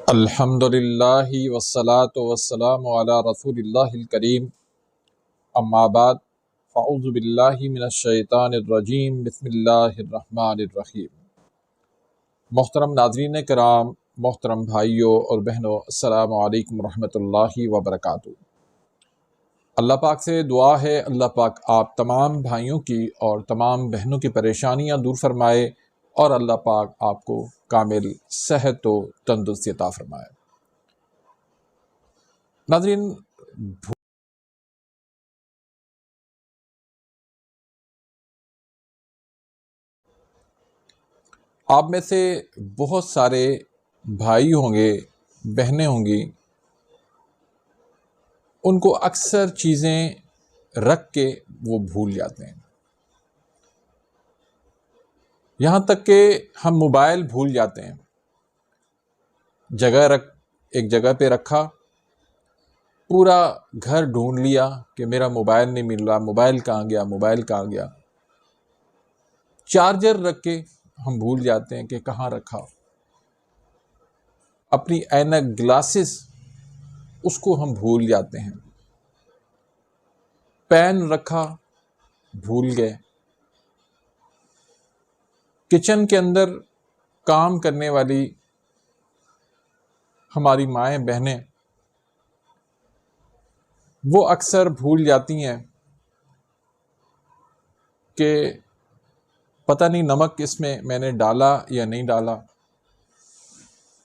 الحمدللہ والصلاة والسلام علی رسول اللہ الکریم، اما بعد فاعوذ باللہ من الشیطان الرجیم، بسم اللہ الرحمن الرحیم۔ محترم ناظرین کرام، محترم بھائیوں اور بہنوں، السلام علیکم ورحمۃ اللہ وبرکاتہ۔ اللہ پاک سے دعا ہے اللہ پاک آپ تمام بھائیوں کی اور تمام بہنوں کی پریشانیاں دور فرمائے اور اللہ پاک آپ کو کامل صحت و تندرستی عطا فرمائے۔ ناظرین، آپ میں سے بہت سارے بھائی ہوں گے، بہنیں ہوں گی، ان کو اکثر چیزیں رکھ کے وہ بھول جاتے ہیں، یہاں تک کہ ہم موبائل بھول جاتے ہیں۔ ایک جگہ پہ رکھا، پورا گھر ڈھونڈ لیا کہ میرا موبائل نہیں مل رہا، موبائل کہاں گیا، موبائل کہاں گیا۔ چارجر رکھ کے ہم بھول جاتے ہیں کہ کہاں رکھا۔ اپنی اینک گلاسز اس کو ہم بھول جاتے ہیں۔ پین رکھا، بھول گئے۔ کچن کے اندر کام کرنے والی ہماری مائیں بہنیں وہ اکثر بھول جاتی ہیں کہ پتہ نہیں نمک اس میں نے ڈالا یا نہیں ڈالا،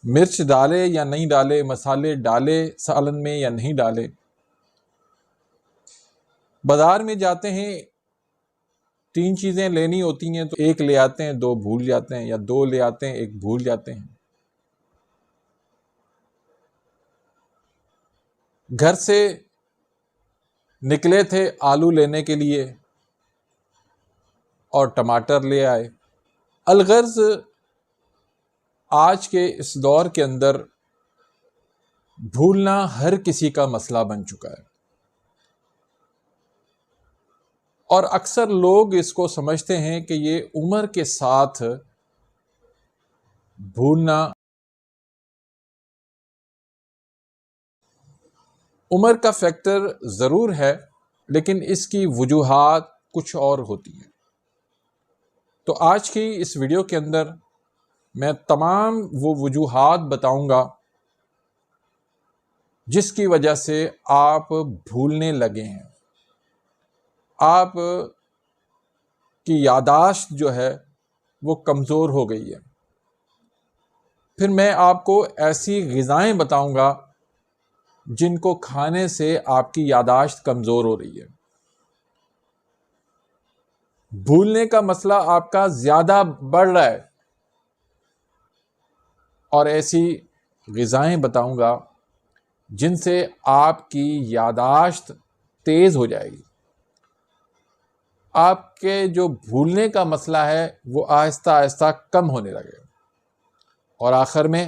مرچ ڈالے یا نہیں ڈالے، مسالے ڈالے سالن میں یا نہیں ڈالے۔ بازار میں جاتے ہیں، 3 چیزیں لینی ہوتی ہیں تو 1 لے آتے ہیں، 2 بھول جاتے ہیں، یا 2 لے آتے ہیں، 1 بھول جاتے ہیں۔ گھر سے نکلے تھے آلو لینے کے لیے اور ٹماٹر لے آئے۔ الغرض آج کے اس دور کے اندر بھولنا ہر کسی کا مسئلہ بن چکا ہے، اور اکثر لوگ اس کو سمجھتے ہیں کہ یہ عمر کے ساتھ بھولنا، عمر کا فیکٹر ضرور ہے لیکن اس کی وجوہات کچھ اور ہوتی ہیں۔ تو آج کی اس ویڈیو کے اندر میں تمام وہ وجوہات بتاؤں گا جس کی وجہ سے آپ بھولنے لگے ہیں، آپ کی یادداشت جو ہے وہ کمزور ہو گئی ہے۔ پھر میں آپ کو ایسی غذائیں بتاؤں گا جن کو کھانے سے آپ کی یادداشت کمزور ہو رہی ہے۔ بھولنے کا مسئلہ آپ کا زیادہ بڑھ رہا ہے، اور ایسی غذائیں بتاؤں گا جن سے آپ کی یادداشت تیز ہو جائے گی، آپ کے جو بھولنے کا مسئلہ ہے وہ آہستہ آہستہ کم ہونے لگے گا۔ اور آخر میں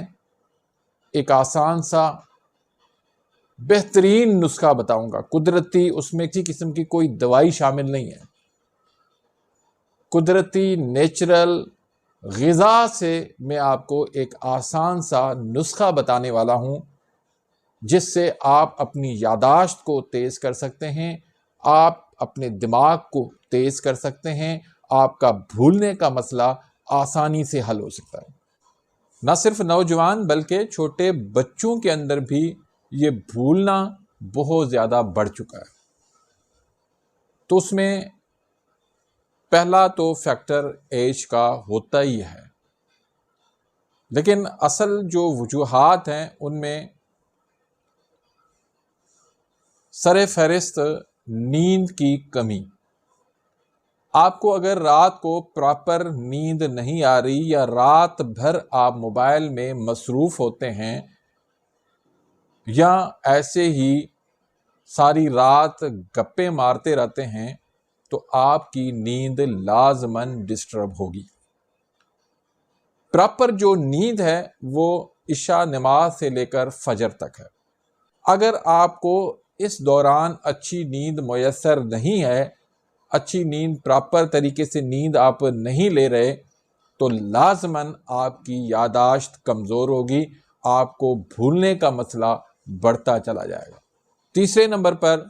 ایک آسان سا بہترین نسخہ بتاؤں گا، قدرتی، اس میں کسی قسم کی کوئی دوائی شامل نہیں ہے، قدرتی نیچرل غذا سے میں آپ کو ایک آسان سا نسخہ بتانے والا ہوں جس سے آپ اپنی یادداشت کو تیز کر سکتے ہیں، آپ اپنے دماغ کو تیز کر سکتے ہیں، آپ کا بھولنے کا مسئلہ آسانی سے حل ہو سکتا ہے۔ نہ صرف نوجوان بلکہ چھوٹے بچوں کے اندر بھی یہ بھولنا بہت زیادہ بڑھ چکا ہے۔ تو اس میں پہلا تو فیکٹر ایج کا ہوتا ہی ہے، لیکن اصل جو وجوہات ہیں ان میں سر فہرست نیند کی کمی۔ آپ کو اگر رات کو پراپر نیند نہیں آ رہی، یا رات بھر آپ موبائل میں مصروف ہوتے ہیں، یا ایسے ہی ساری رات گپیں مارتے رہتے ہیں، تو آپ کی نیند لازماً ڈسٹرب ہوگی۔ پراپر جو نیند ہے وہ عشاء نماز سے لے کر فجر تک ہے۔ اگر آپ کو اس دوران اچھی نیند میسر نہیں ہے، اچھی نیند، پراپر طریقے سے نیند آپ نہیں لے رہے، تو لازماً آپ کی یادداشت کمزور ہوگی، آپ کو بھولنے کا مسئلہ بڑھتا چلا جائے گا۔ تیسرے نمبر پر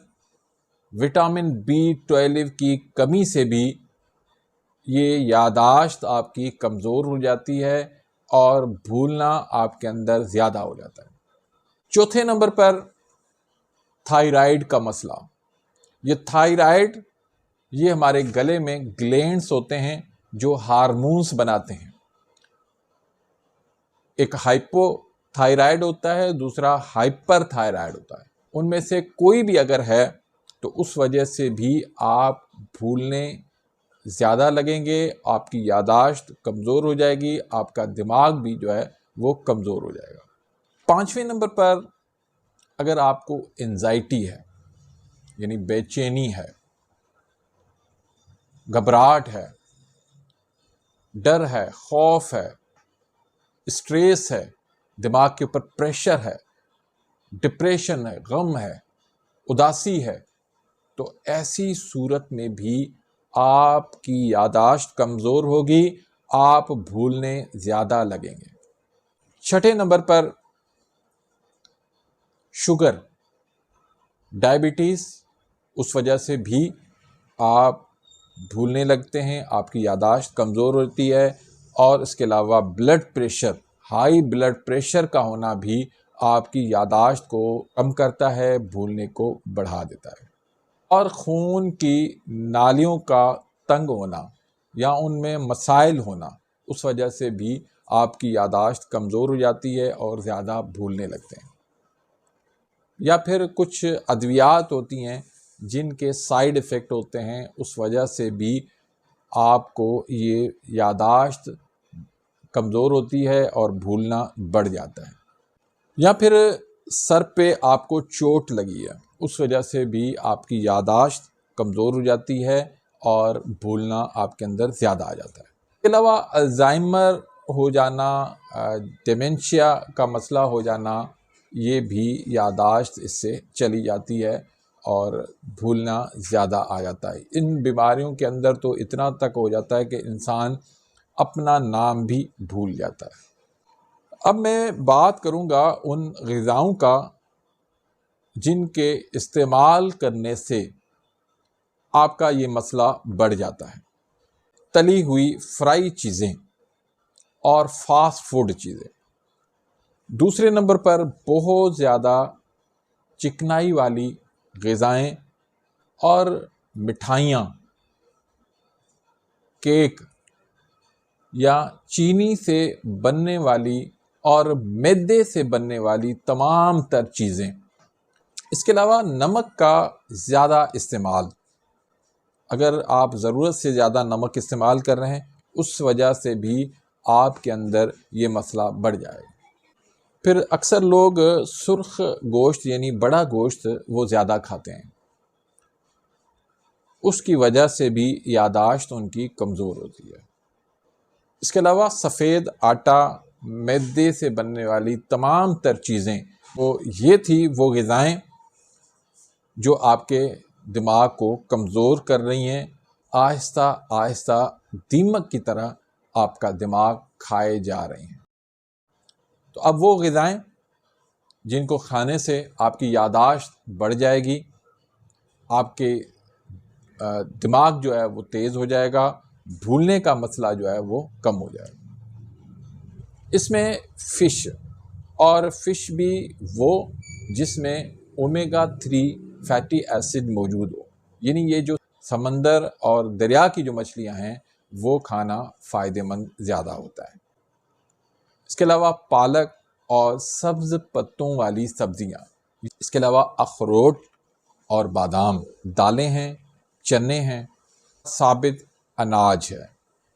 وٹامن B12 کی کمی سے بھی یہ یاداشت آپ کی کمزور ہو جاتی ہے اور بھولنا آپ کے اندر زیادہ ہو جاتا ہے۔ چوتھے نمبر پر تھائرائیڈ کا مسئلہ۔ یہ تھائرائیڈ یہ ہمارے گلے میں گلینڈز ہوتے ہیں جو ہارمونز بناتے ہیں۔ ایک ہائپو تھائرائیڈ ہوتا ہے، دوسرا ہائپر تھائرائیڈ ہوتا ہے۔ ان میں سے کوئی بھی اگر ہے تو اس وجہ سے بھی آپ بھولنے زیادہ لگیں گے، آپ کی یاداشت کمزور ہو جائے گی، آپ کا دماغ بھی جو ہے وہ کمزور ہو جائے گا۔ پانچویں نمبر پر اگر آپ کو انزائٹی ہے، یعنی بے چینی ہے، گھبراہٹ ہے، ڈر ہے، خوف ہے، اسٹریس ہے، دماغ کے اوپر پریشر ہے، ڈپریشن ہے، غم ہے، اداسی ہے، تو ایسی صورت میں بھی آپ کی یاداشت کمزور ہوگی، آپ بھولنے زیادہ لگیں گے۔ چھٹے نمبر پر شوگر، ڈائبٹیز، اس وجہ سے بھی آپ بھولنے لگتے ہیں، آپ کی یاداشت کمزور ہوتی ہے، اور اس کے علاوہ blood pressure, high blood pressure کا ہونا بھی آپ کی یاداشت کو کم کرتا ہے، بھولنے کو بڑھا دیتا ہے۔ اور خون کی نالیوں کا تنگ ہونا یا ان میں مسائل ہونا، اس وجہ سے بھی آپ کی یاداشت کمزور ہو جاتی ہے اور زیادہ بھولنے لگتے ہیں۔ یا پھر کچھ ادویات ہوتی ہیں جن کے سائیڈ ایفیکٹ ہوتے ہیں، اس وجہ سے بھی آپ کو یہ یاداشت کمزور ہوتی ہے اور بھولنا بڑھ جاتا ہے۔ یا پھر سر پہ آپ کو چوٹ لگی ہے، اس وجہ سے بھی آپ کی یاداشت کمزور ہو جاتی ہے اور بھولنا آپ کے اندر زیادہ آ جاتا ہے۔ اس کے علاوہ الزائمر ہو جانا، ڈیمنشیا کا مسئلہ ہو جانا، یہ بھی یاداشت اس سے چلی جاتی ہے اور بھولنا زیادہ آ جاتا ہے۔ ان بیماریوں کے اندر تو اتنا تک ہو جاتا ہے کہ انسان اپنا نام بھی بھول جاتا ہے۔ اب میں بات کروں گا ان غذاؤں کا جن کے استعمال کرنے سے آپ کا یہ مسئلہ بڑھ جاتا ہے۔ تلی ہوئی فرائی چیزیں اور فاسٹ فوڈ چیزیں۔ دوسرے نمبر پر بہت زیادہ چکنائی والی غذائیں اور مٹھائیاں، کیک یا چینی سے بننے والی اور میدے سے بننے والی تمام تر چیزیں۔ اس کے علاوہ نمک کا زیادہ استعمال، اگر آپ ضرورت سے زیادہ نمک استعمال کر رہے ہیں، اس وجہ سے بھی آپ کے اندر یہ مسئلہ بڑھ جائے گا۔ پھر اکثر لوگ سرخ گوشت یعنی بڑا گوشت وہ زیادہ کھاتے ہیں، اس کی وجہ سے بھی یاداشت ان کی کمزور ہوتی ہے۔ اس کے علاوہ سفید آٹا، میدے سے بننے والی تمام تر چیزیں، یہ تھی وہ غذائیں جو آپ کے دماغ کو کمزور کر رہی ہیں، آہستہ آہستہ دیمک کی طرح آپ کا دماغ کھائے جا رہے ہیں۔ تو اب وہ غذائیں جن کو کھانے سے آپ کی یاداشت بڑھ جائے گی، آپ کے دماغ جو ہے وہ تیز ہو جائے گا، بھولنے کا مسئلہ جو ہے وہ کم ہو جائے گا۔ اس میں فش، اور فش بھی وہ جس میں اومیگا 3 فیٹی ایسڈ موجود ہو، یعنی یہ جو سمندر اور دریا کی جو مچھلیاں ہیں وہ کھانا فائدہ مند زیادہ ہوتا ہے۔ اس کے علاوہ پالک اور سبز پتوں والی سبزیاں، اس کے علاوہ اخروٹ اور بادام، دالیں ہیں، چنے ہیں، ثابت اناج ہے۔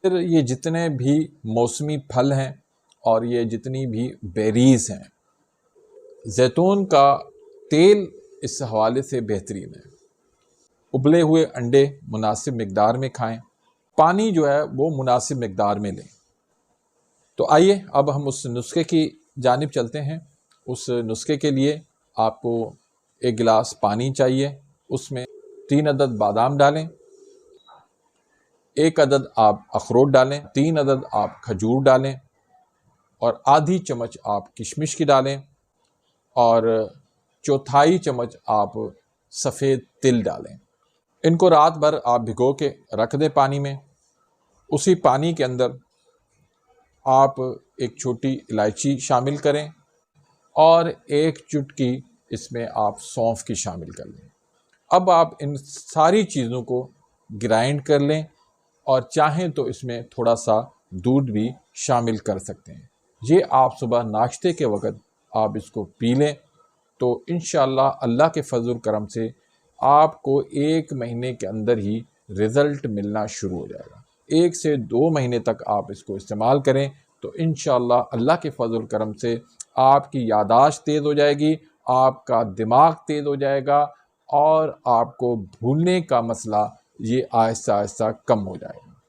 پھر یہ جتنے بھی موسمی پھل ہیں اور یہ جتنی بھی بیریز ہیں، زیتون کا تیل اس حوالے سے بہترین ہے۔ ابلے ہوئے انڈے مناسب مقدار میں کھائیں، پانی جو ہے وہ مناسب مقدار میں لیں۔ تو آئیے اب ہم اس نسخے کی جانب چلتے ہیں۔ اس نسخے کے لیے آپ کو 1 گلاس پانی چاہیے، اس میں 3 عدد بادام ڈالیں، 1 عدد آپ اخروٹ ڈالیں، 3 عدد آپ کھجور ڈالیں، اور آدھی چمچ آپ کشمش کی ڈالیں اور چوتھائی چمچ آپ سفید تل ڈالیں۔ ان کو رات بھر آپ بھگو کے رکھ دیں پانی میں۔ اسی پانی کے اندر آپ ایک چھوٹی الائچی شامل کریں اور ایک چٹکی اس میں آپ سونف کی شامل کر لیں۔ اب آپ ان ساری چیزوں کو گرائنڈ کر لیں اور چاہیں تو اس میں تھوڑا سا دودھ بھی شامل کر سکتے ہیں۔ یہ آپ صبح ناشتے کے وقت آپ اس کو پی لیں تو انشاءاللہ اللہ کے فضل و کرم سے آپ کو 1 مہینے کے اندر ہی رزلٹ ملنا شروع ہو جائے گا۔ 1 سے 2 مہینے تک آپ اس کو استعمال کریں تو انشاءاللہ اللہ کے فضل و کرم سے آپ کی یادداشت تیز ہو جائے گی، آپ کا دماغ تیز ہو جائے گا اور آپ کو بھولنے کا مسئلہ یہ آہستہ آہستہ کم ہو جائے گا۔